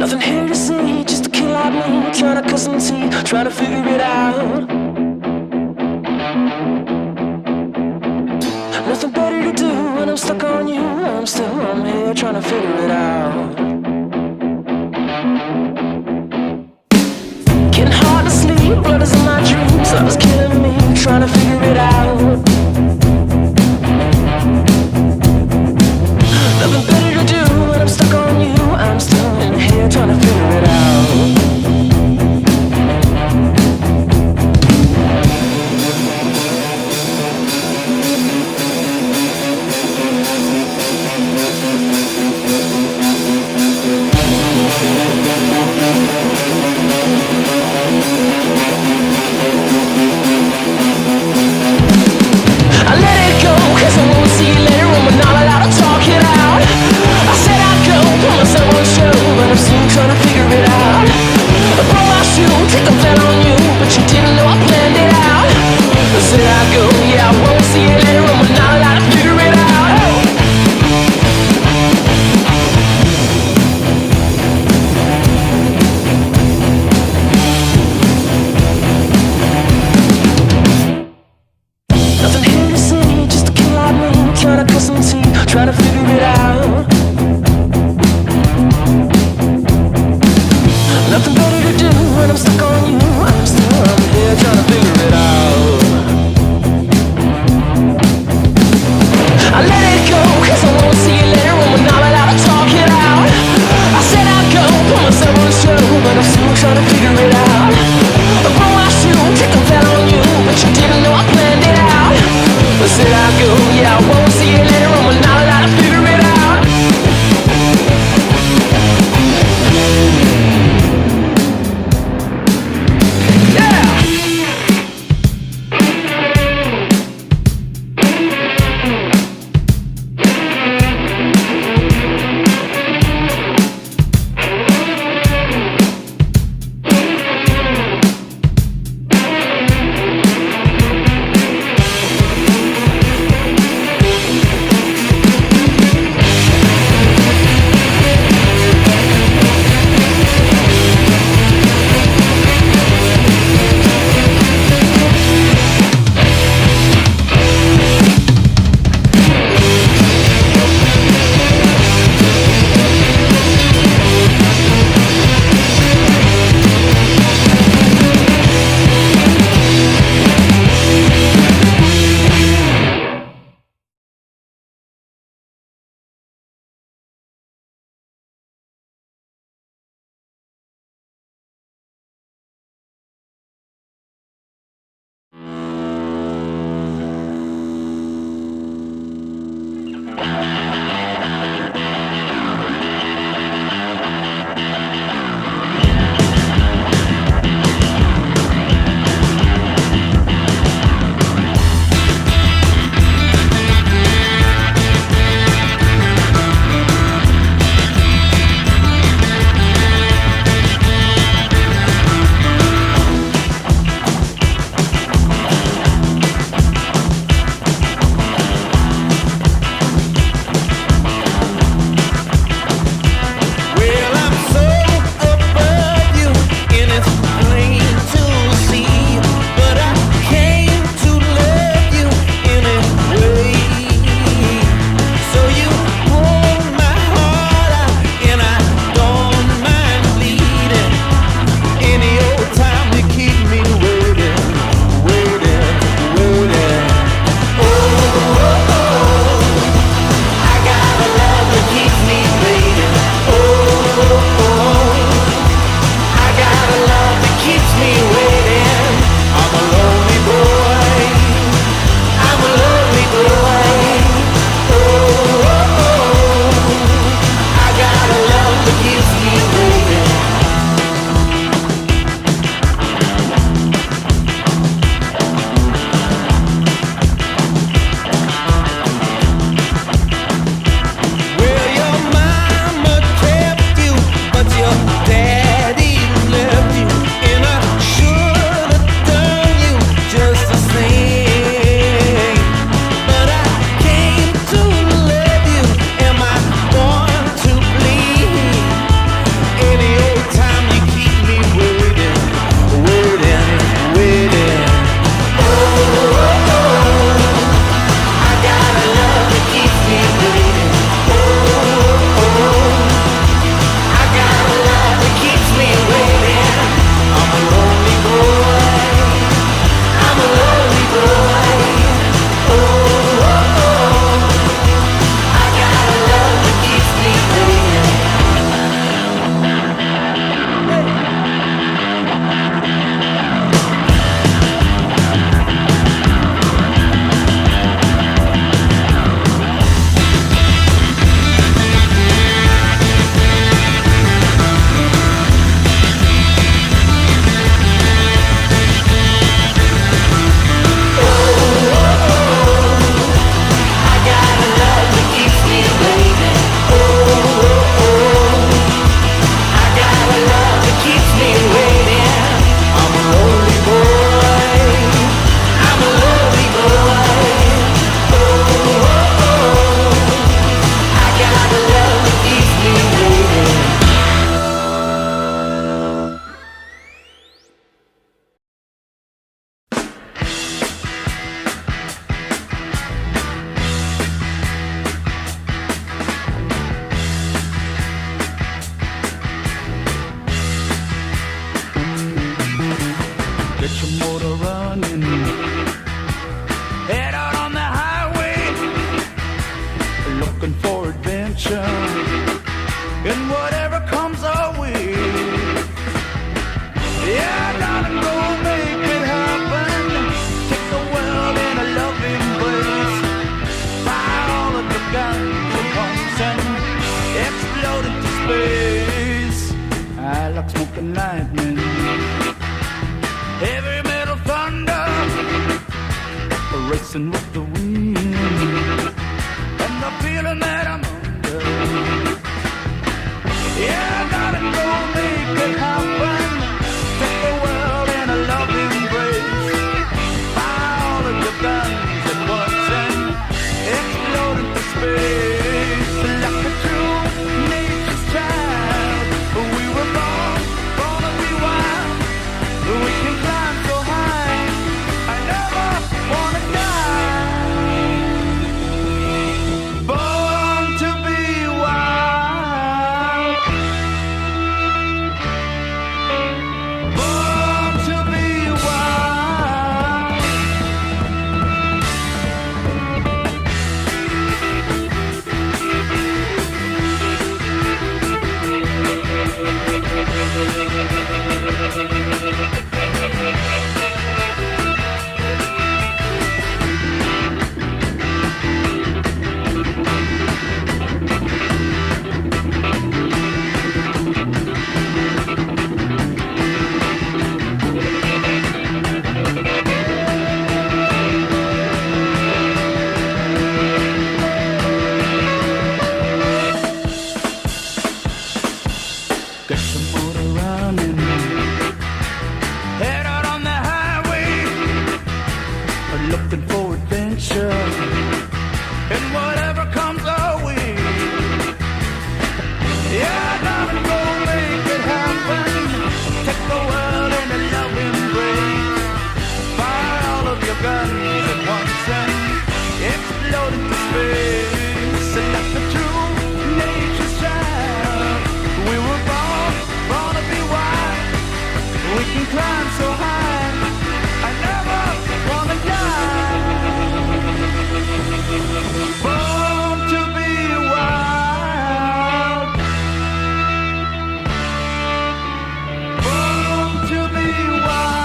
Nothing here to see, just a kill out me, trying to cut some teeth, trying to figure it out. Nothing better to do when I'm stuck on you. I'm here trying to figure it out. Getting hard to sleep, blood is in my dreams. Love is killing me, trying to figure it out. Nothing better to do when I'm stuck on you. I'm still in here trying to figure it out. But we'll see you later on, we're not allowed to figure it out. racing with the wind, and the feeling that I'm under. Yeah, darling, go make it happen. Take the world in a loving embrace. Fire all of your guns at once and explode into space. Like a true nature's child, we were born to be wild. We can climb so high, I never wanna die. Born to be wild. Born to be wild. Get some motor running, head out on the highway, looking for adventure, and whatever comes our way. Yeah, darling, go make it happen. Take the world in a loving embrace. Fire all of your guns at once and explode into space. And like the true nature's child, we were born to be wild. We can climb so high, I never wanna die. Born to be wild. Born to be wild.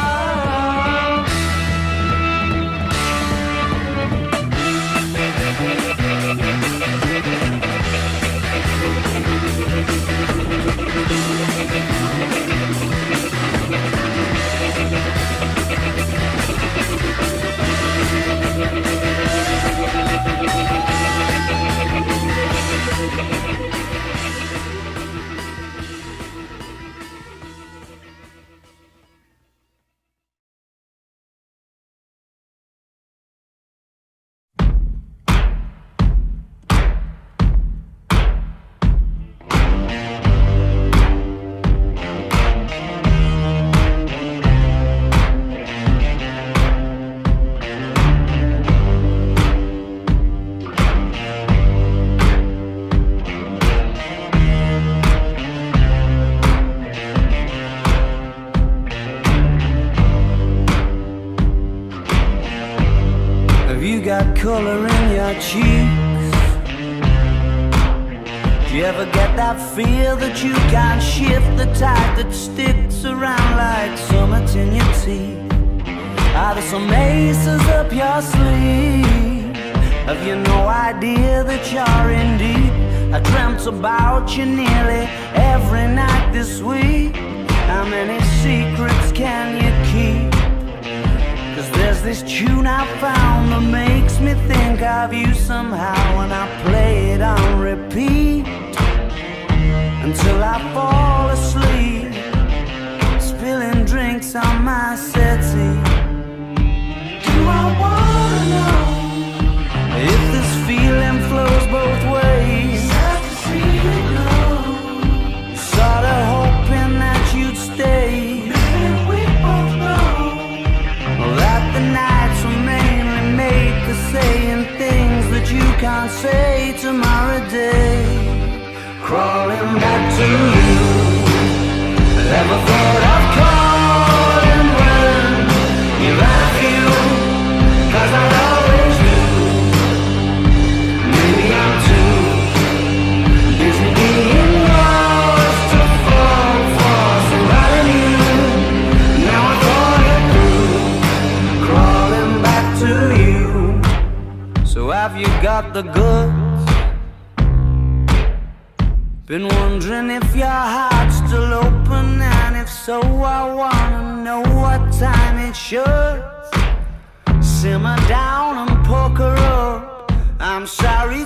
Got color in your cheeks. Do you ever get that feel that you can't shift, the tide that sticks around like summits in your teeth? Are there some aces up your sleeve? Have you no idea that you're in deep? I dreamt about you nearly every night this week. How many secrets can you keep? 'Cause there's this tune I found that makes me think of you somehow, and I play it on repeat until I fall asleep, spilling drinks on my settee. Do I wanna know if this feeling flows both ways? Sad to see you go. Sorta hoping that you'd stay. We both know that the nights were mainly made for saying things that you can't say tomorrow day. Crawling back to you, never thought of calling when you're out of you, 'cause I always knew. Maybe I'm too busy being lost to fall for somebody new. Now I thought it through, crawling back to you. So have you got the goods? Been wondering if your heart's still open, and if so, I wanna know what time it should simmer down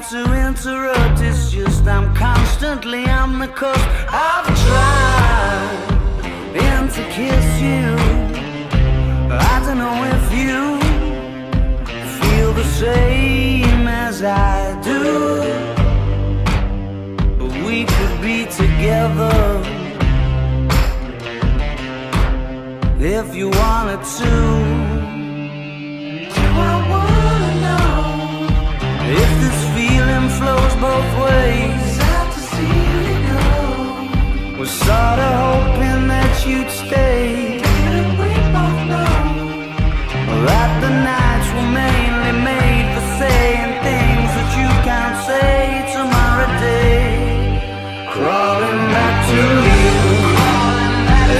sorry to interrupt, it's just I'm constantly on the cusp. I've tried and to kiss you. I don't know if you feel the same as I do, but we could be together if you wanted to. Do I wanna know if this feeling flows both ways? Sad to see you go. Was sorta hoping that you'd stay. Didn't we both know that the nights were mainly made for saying things that you can't say tomorrow day? Crawling back to you.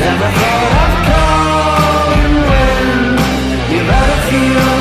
Ever thought of calling when you've had a few?